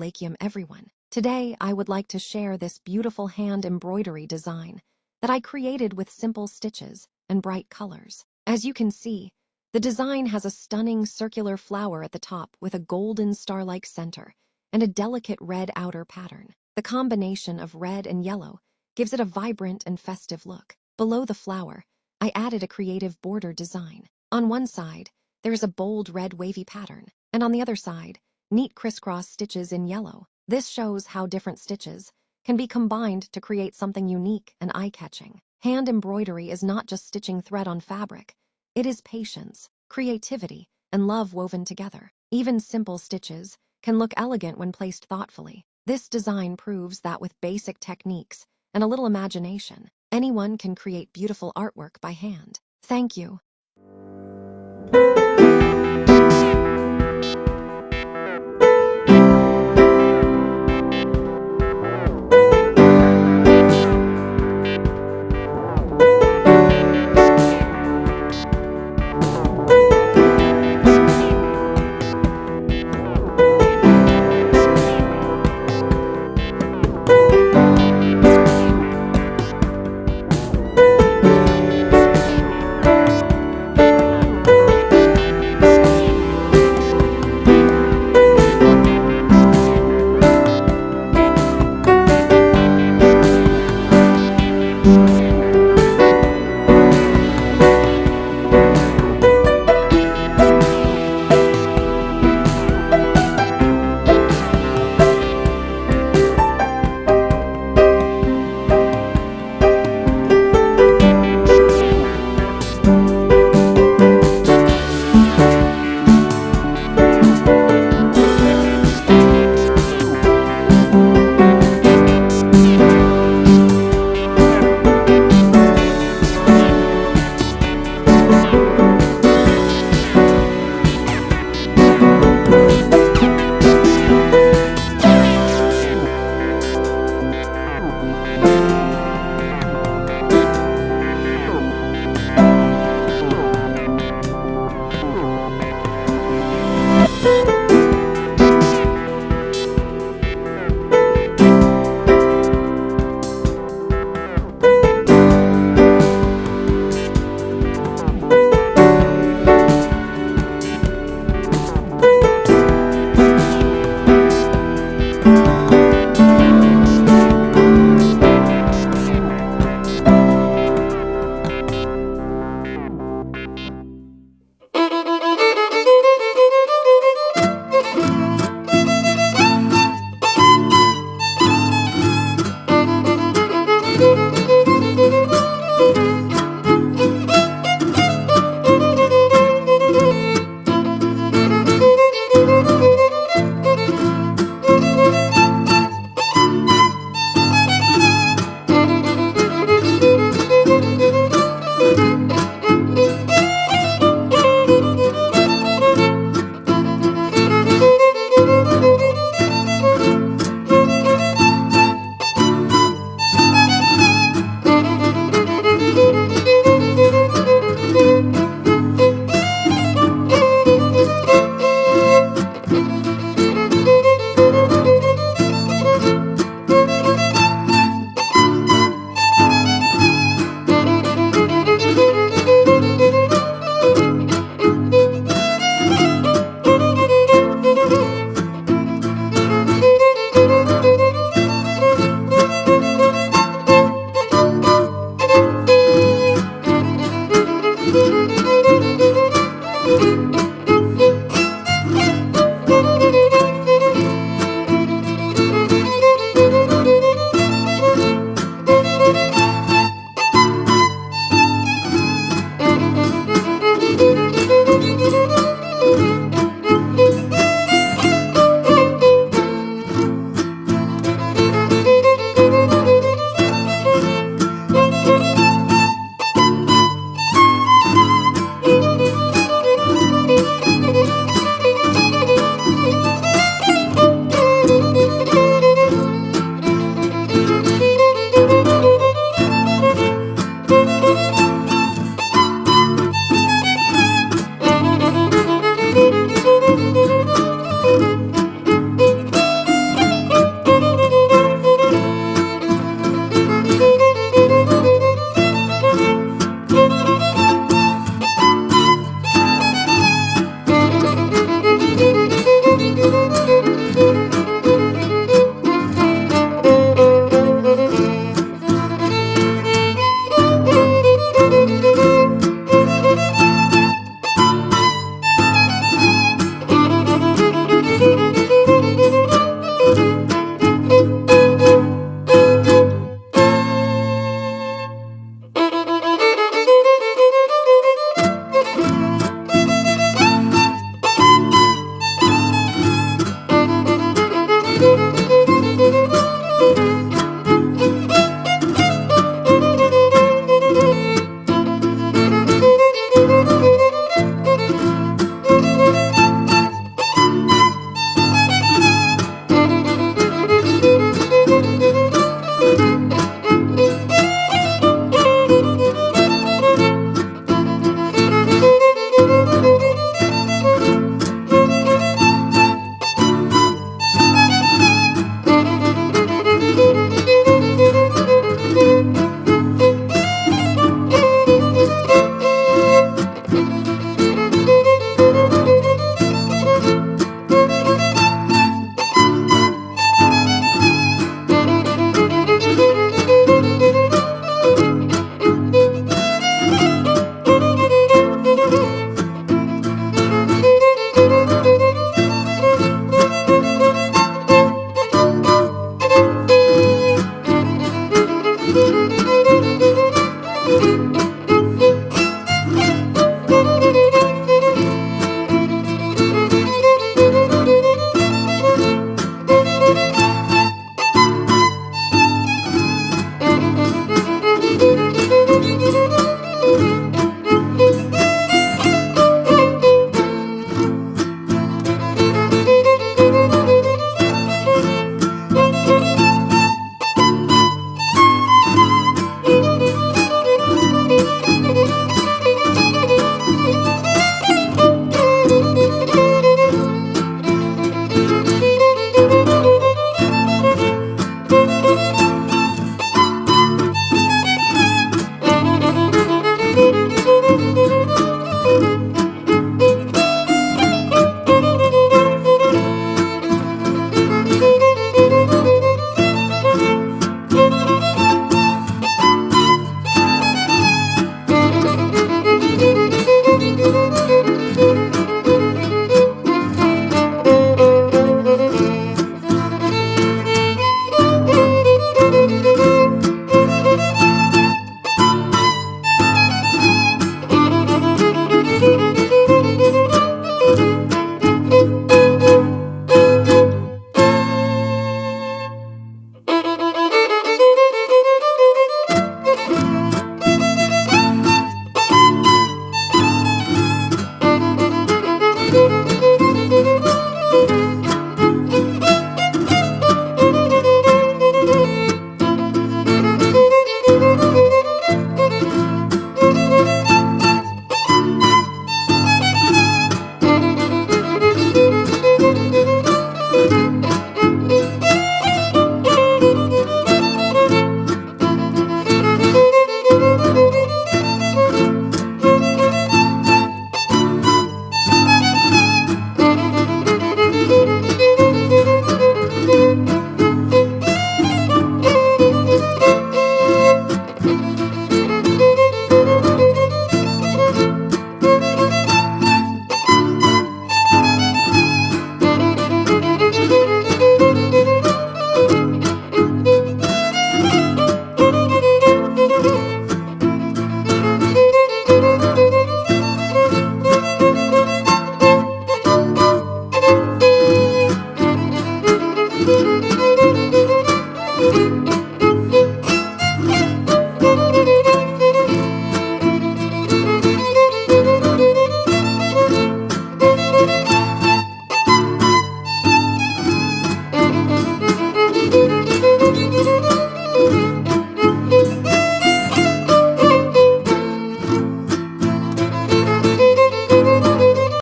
Assalamualaikum everyone. Today I would like to share this beautiful hand embroidery design that I created with simple stitches and bright colors. As you can see, the design has a stunning circular flower at the top with a golden star-like center and a delicate red outer pattern. The combination of red and yellow gives it a vibrant and festive look. Below the flower, I added a creative border design. On one side, there is a bold red wavy pattern, and on the other side, neat crisscross stitches in yellow. This shows how different stitches can be combined to create something unique and eye-catching. Hand embroidery is not just stitching thread on fabric. It is patience, creativity, and love woven together. Even simple stitches can look elegant when placed thoughtfully. This design proves that with basic techniques and a little imagination, anyone can create beautiful artwork by hand. Thank you.